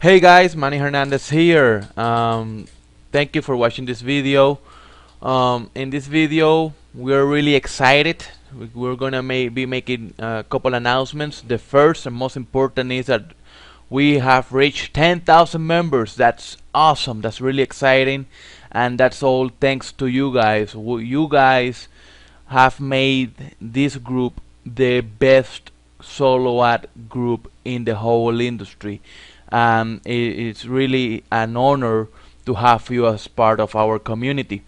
Hey guys, Manny Hernandez here. Thank you for watching this video. In this video, we're really excited. We're gonna be making a couple announcements. The first and most important is that we have reached 10,000 members. That's awesome. That's really exciting, and that's all thanks to you guys. You guys have made this group the best solo ad group in the whole industry. It's really an honor to have you as part of our community.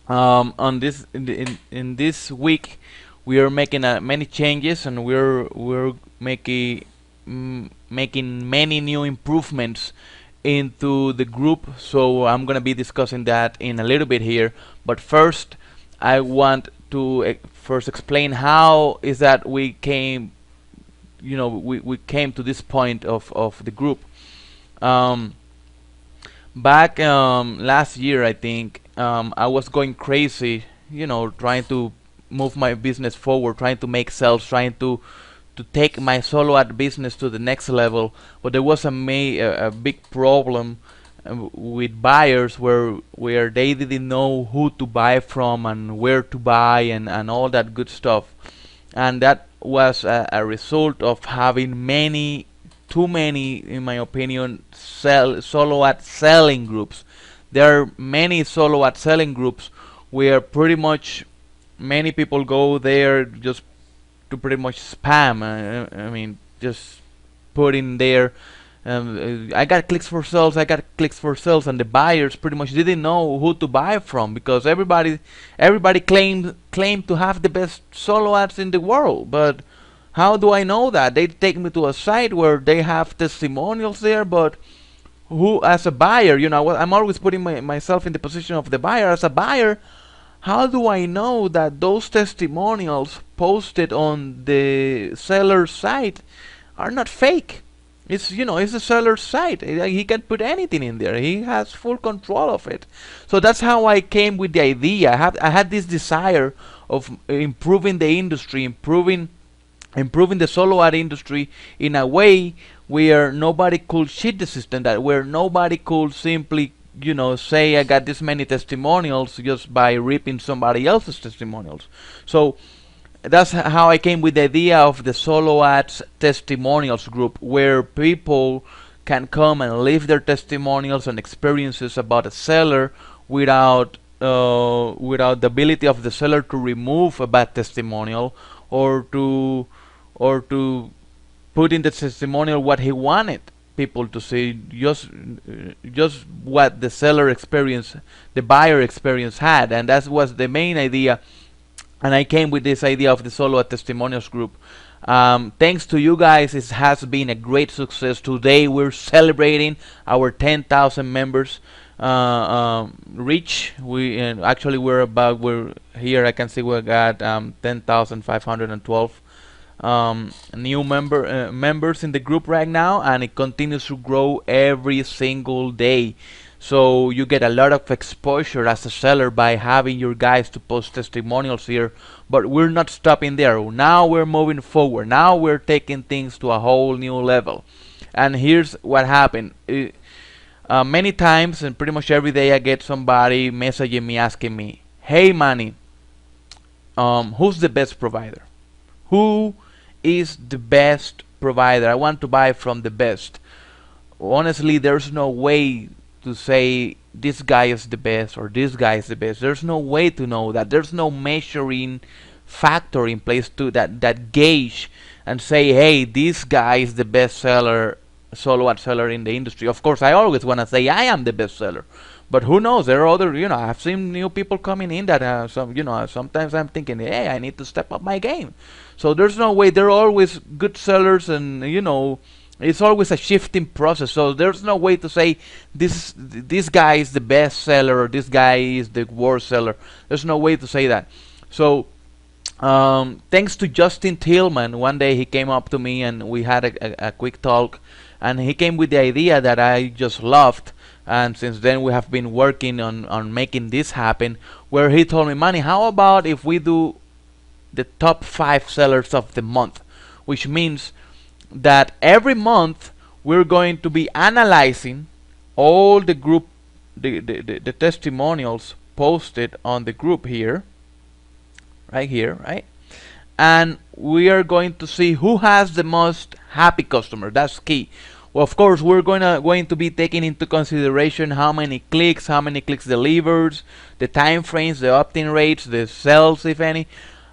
On this in this week, we are making many changes, and we're making many new improvements into the group. So I'm gonna be discussing that in a little bit here. But first, I want to first explain how is that we came, we came to this point of the group. Um, Back last year, I think, I was going crazy, trying to move my business forward, trying to make sales, trying to take my solo ad business to the next level. But there was a big problem with buyers where they didn't know who to buy from and where to buy and all that good stuff. And that was a result of having too many, in my opinion, solo ad selling groups. There are many solo ad selling groups where pretty much many people go there just to pretty much spam. I mean, just put in there. I got clicks for sales. I got clicks for sales, and the buyers pretty much didn't know who to buy from because everybody claimed to have the best solo ads in the world. But how do I know that? They take me to a site where they have testimonials there, but who, as a buyer, I'm always putting myself in the position of the buyer. As a buyer, how do I know that those testimonials posted on the seller's site are not fake? It's a seller's site. He can put anything in there. He has full control of it. So that's how I came with the idea. I had this desire of improving the industry, improving the solo ad industry in a way where nobody could cheat the system, that where nobody could simply say I got this many testimonials just by ripping somebody else's testimonials. So that's how I came with the idea of the solo ads testimonials group, where people can come and leave their testimonials and experiences about a seller without the ability of the seller to remove a bad testimonial, or to put in the testimonial what he wanted people to see, just what the seller experience, the buyer experience had. And that was the main idea, and I came with this idea of the solo testimonials group. Thanks to you guys, it has been a great success. Today we're celebrating our 10,000 members reach. Actually we're here. I can see we got 10,512 new members in the group right now, and it continues to grow every single day. So you get a lot of exposure as a seller by having your guys to post testimonials here. But we're not stopping there. Now we're moving forward. Now we're taking things to a whole new level. And here's what happened. Many times, and pretty much every day, I get somebody messaging me asking me, "Hey Manny, who's the best provider? Who is the best provider? I want to buy from the best." Honestly, there's no way to say this guy is the best or this guy is the best. There's no way to know that. There's no measuring factor in place to that gauge and say, hey, this guy is the best seller, solo ad seller in the industry. Of course, I always want to say I am the best seller. But who knows? There are other, I've seen new people coming in that sometimes I'm thinking, hey, I need to step up my game. So there's no way. There are always good sellers, and it's always a shifting process. So there's no way to say this guy is the best seller or this guy is the worst seller. There's no way to say that. So thanks to Justin Tillman, one day he came up to me and we had a quick talk, and he came with the idea that I just loved. And since then we have been working on making this happen, where he told me, Manny, how about if we do the top 5 sellers of the month, which means that every month we're going to be analyzing all the group, the testimonials posted on the group here, right here, right? And we are going to see who has the most happy customer. That's key. Well, of course, we're going to be taking into consideration how many clicks delivered, the time frames, the opt-in rates, the sales, if any.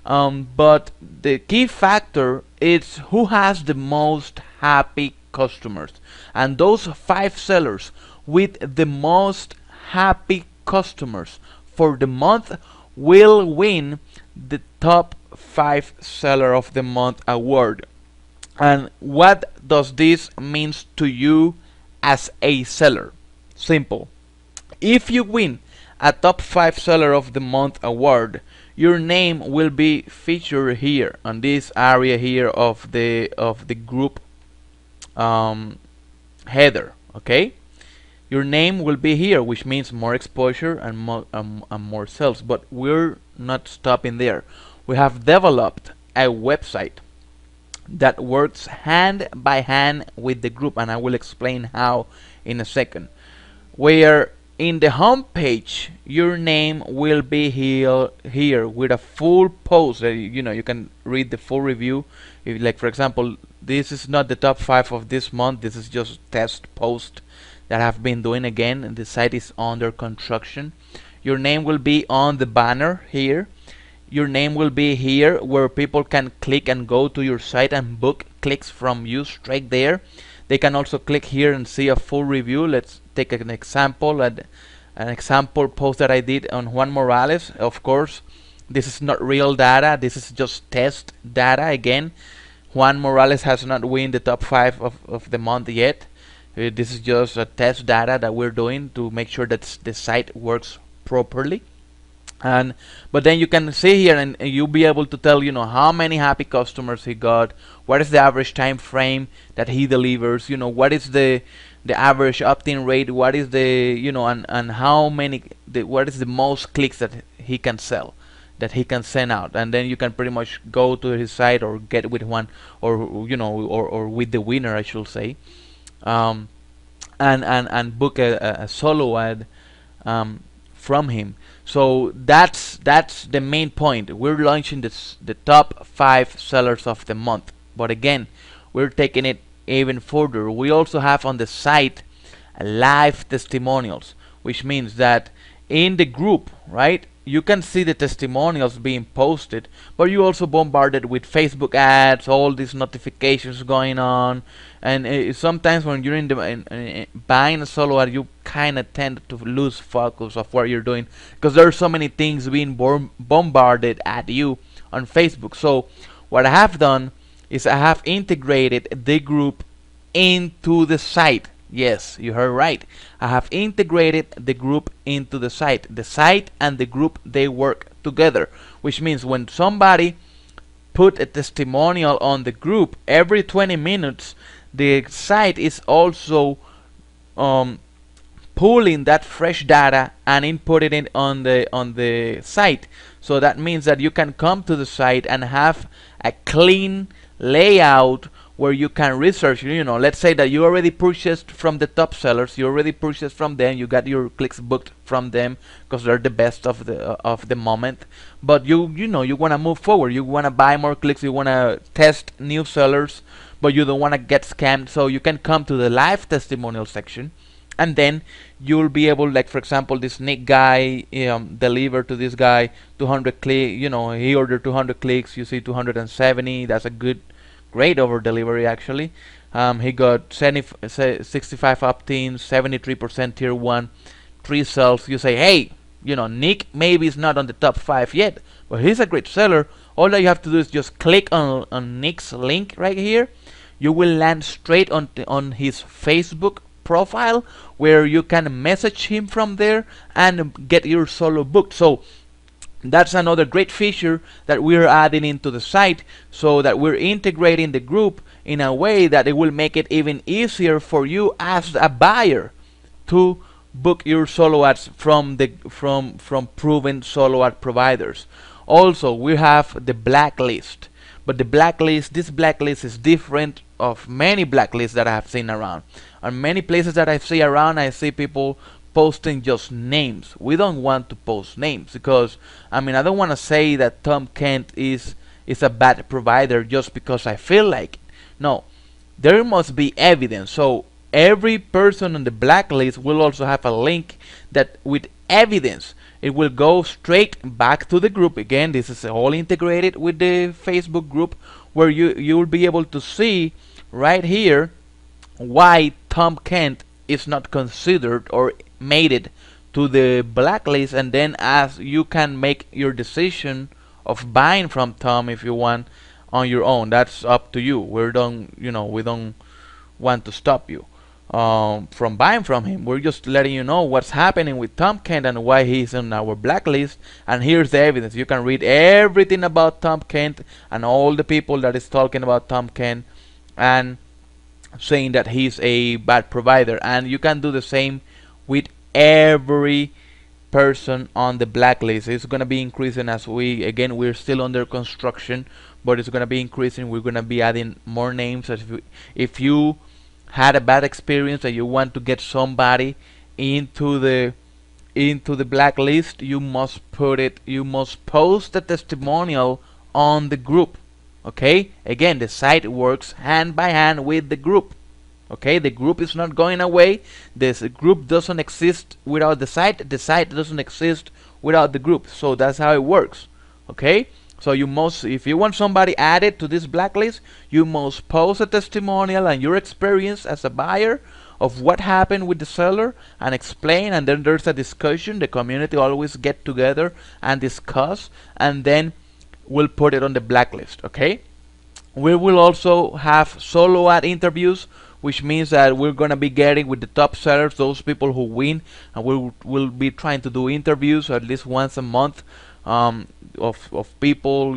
But the key factor is who has the most happy customers, and those 5 sellers with the most happy customers for the month will win the top 5 seller of the month award. And what does this mean to you as a seller? Simple. If you win a top 5 seller of the month award, your name will be featured here on this area here of the group header. Okay, your name will be here, which means more exposure and more sales. But we're not stopping there. We have developed a website that works hand by hand with the group, and I will explain how in a second. Where in the home page your name will be here with a full post that you can read the full review. If, like for example, this is not the top 5 of this month, this is just test post that I've been doing. Again, and the site is under construction. Your name will be on the banner here. Your name will be here where people can click and go to your site and book clicks from you straight there. They can also click here and see a full review. Let's take an example, an example post that I did on Juan Morales. Of course, this is not real data, this is just test data. Again, Juan Morales has not won the top 5 of the month yet. This is just a test data that we're doing to make sure that the site works properly. But then you can see here, and you'll be able to tell how many happy customers he got, what is the average time frame that he delivers, what is the average opt-in rate, what is the and how many what is the most clicks that he can sell, that he can send out. And then you can pretty much go to his site or get with one, or or with the winner, I should say, and book a solo ad from him. So that's the main point. We're launching the top 5 sellers of the month. But again, we're taking it even further. We also have on the site live testimonials, which means that in the group, right, you can see the testimonials being posted, but you also bombarded with Facebook ads, all these notifications going on. And sometimes when you're buying a solo ad, you kind of tend to lose focus of what you're doing, because there are so many things being bombarded at you on Facebook. So what I have done is I have integrated the group into the site. Yes, you heard right. I have integrated the group into the site. The site and the group, they work together, which means when somebody put a testimonial on the group, every 20 minutes the site is also pulling that fresh data and inputting it on the site. So that means that you can come to the site and have a clean layout where you can research. Let's say that you already purchased from the top sellers, you already purchased from them, you got your clicks booked from them because they're the best of the moment. But you want to move forward, you want to buy more clicks, you want to test new sellers, but you don't want to get scammed. So you can come to the live testimonial section, and then you'll be able, like for example, this Nick guy delivered to this guy 200 click. He ordered 200 clicks. You see 270. That's a great over delivery actually. He got 65 opt-ins, 73% tier 1, 3 sales. You say, hey, Nick maybe is not on the top 5 yet, but he's a great seller. All that you have to do is just click on Nick's link right here. You will land straight on his Facebook profile, where you can message him from there and get your solo booked. So that's another great feature that we're adding into the site, so that we're integrating the group in a way that it will make it even easier for you as a buyer to book your solo ads from proven solo ad providers. Also, we have the blacklist. But the blacklist, this blacklist is different of many blacklists that I have seen around. On many places that I see around, I see people posting just names. We don't want to post names because I mean I don't want to say that Tom Kent is a bad provider just because I feel like it. No, there must be evidence. So every person on the blacklist will also have a link that with evidence it will go straight back to the group. Again, this is all integrated with the Facebook group where you will be able to see right here why Tom Kent is not considered or made it to the blacklist, and then as you can make your decision of buying from Tom if you want on your own. That's up to you. We don't want to stop you from buying from him. We're just letting you know what's happening with Tom Kent and why he's on our blacklist. And here's the evidence. You can read everything about Tom Kent and all the people that is talking about Tom Kent and saying that he's a bad provider. And you can do the same with every person on the blacklist. It's going to be increasing as we're still under construction, but it's going to be increasing. We're going to be adding more names. If you had a bad experience and you want to get somebody into the blacklist, you must post the testimonial on the group. Okay, again, the site works hand by hand with the group. Okay, the group is not going away. This group doesn't exist without the site doesn't exist without the group. So that's how it works. Okay, so if you want somebody added to this blacklist, you must post a testimonial and your experience as a buyer of what happened with the seller and explain, and then there's a discussion. The community always get together and discuss, and then we'll put it on the blacklist. Okay, we will also have solo ad interviews, which means that we're going to be getting with the top sellers, those people who win, and we'll be trying to do interviews at least once a month of people.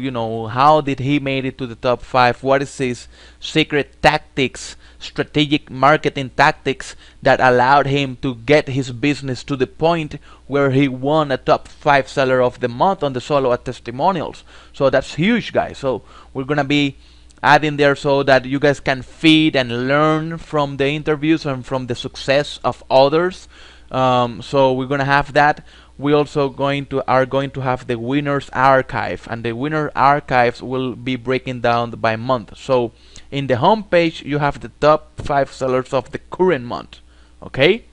How did he made it to the top 5? What is his secret tactics, strategic marketing tactics that allowed him to get his business to the point where he won a top 5 seller of the month on the solo ad testimonials. So that's huge, guys. So we're going to be adding there so that you guys can feed and learn from the interviews and from the success of others. So we're gonna have that. We also are going to have the winners archive, and the winner archives will be breaking down by month. So in the home page you have the top 5 sellers of the current month. Okay,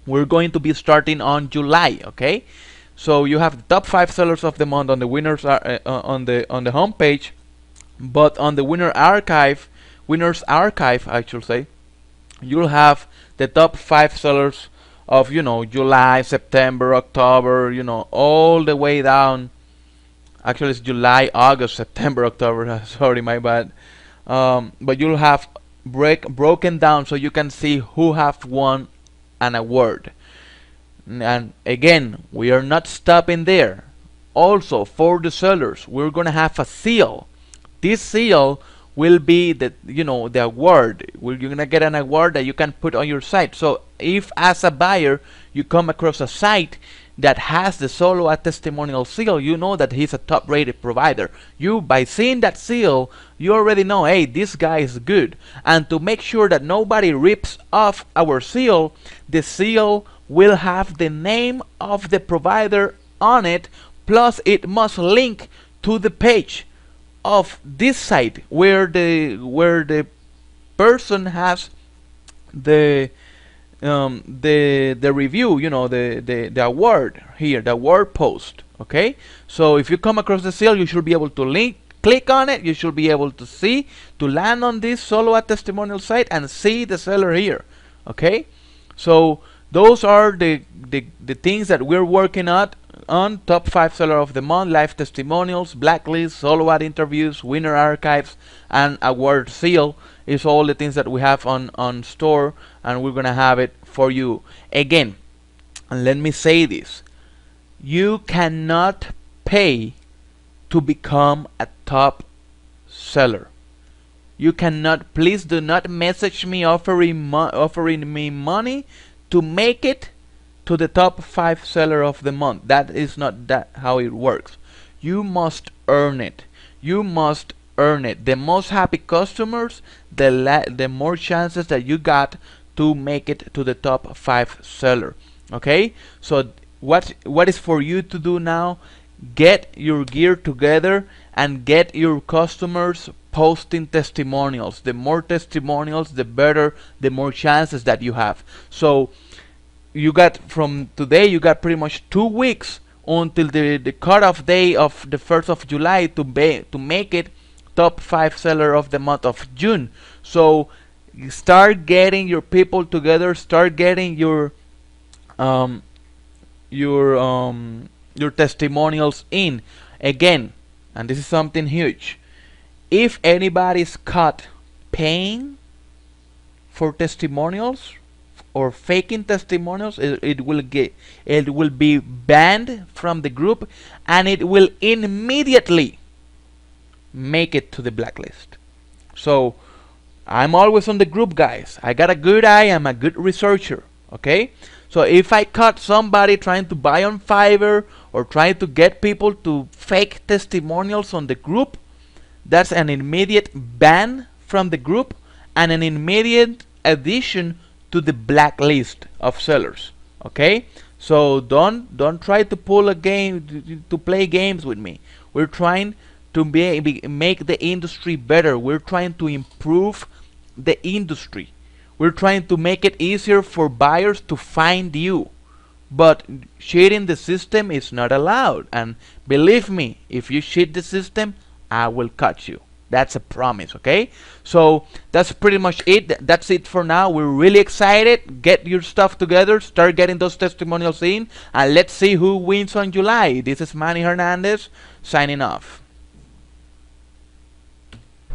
we're going to be starting on July. Okay, so you have the top 5 sellers of the month on the winners on the home page. But on the winners archive, I should say, you'll have the top 5 sellers of July, September, October, all the way down. Actually, it's July, August, September, October. Sorry, my bad. But you'll have broken down so you can see who have won an award. And again, we are not stopping there. Also, for the sellers, we're gonna have a seal. This seal will be the award. You're gonna get an award that you can put on your site. So if as a buyer you come across a site that has the solo ad testimonial seal, you know that he's a top rated provider. By seeing that seal, you already know, hey, this guy is good. And to make sure that nobody rips off our seal, the seal will have the name of the provider on it, plus it must link to the page of this site where the person has the review, the award here, the award post. Okay, so if you come across the seal, you should be able to click on it. You should be able to land on this solo ad testimonial site and see the seller here. Okay, so those are the things that we're working on top 5 seller of the month, live testimonials, blacklist, solo ad interviews, winner archives, and award seal is all the things that we have on store, and we're gonna have it for you. Again, and let me say this, you cannot pay to become a top seller. You cannot. Please do not message me offering me money to make it to the top 5 seller of the month. That is not how it works. You must earn it. You must earn it. The most happy customers, the more chances that you got to make it to the top 5 seller. Okay, so what is for you to do now? Get your gear together and get your customers posting testimonials. The more testimonials, the better, the more chances that you have. So you got, from today, you got pretty much 2 weeks until the cutoff day of the 1st of July to make it top 5 seller of the month of June. So start getting your people together, start getting um, your testimonials in again. And this is something huge. If anybody's caught paying for testimonials or faking testimonials, it will be banned from the group, and it will immediately make it to the blacklist. So I'm always on the group, guys. I got a good eye. I'm a good researcher. Okay, so if I caught somebody trying to buy on Fiverr or trying to get people to fake testimonials on the group, that's an immediate ban from the group and an immediate addition to the blacklist of sellers. Okay, so don't try to pull a game to play games with me. We're trying to make the industry better. We're trying to improve the industry. We're trying to make it easier for buyers to find you. But cheating the system is not allowed. And believe me, if you cheat the system, I will cut you. That's a promise, okay? So that's pretty much it. That's it for now. We're really excited. Get your stuff together. Start getting those testimonials in. And let's see who wins on July. This is Manny Hernandez signing off.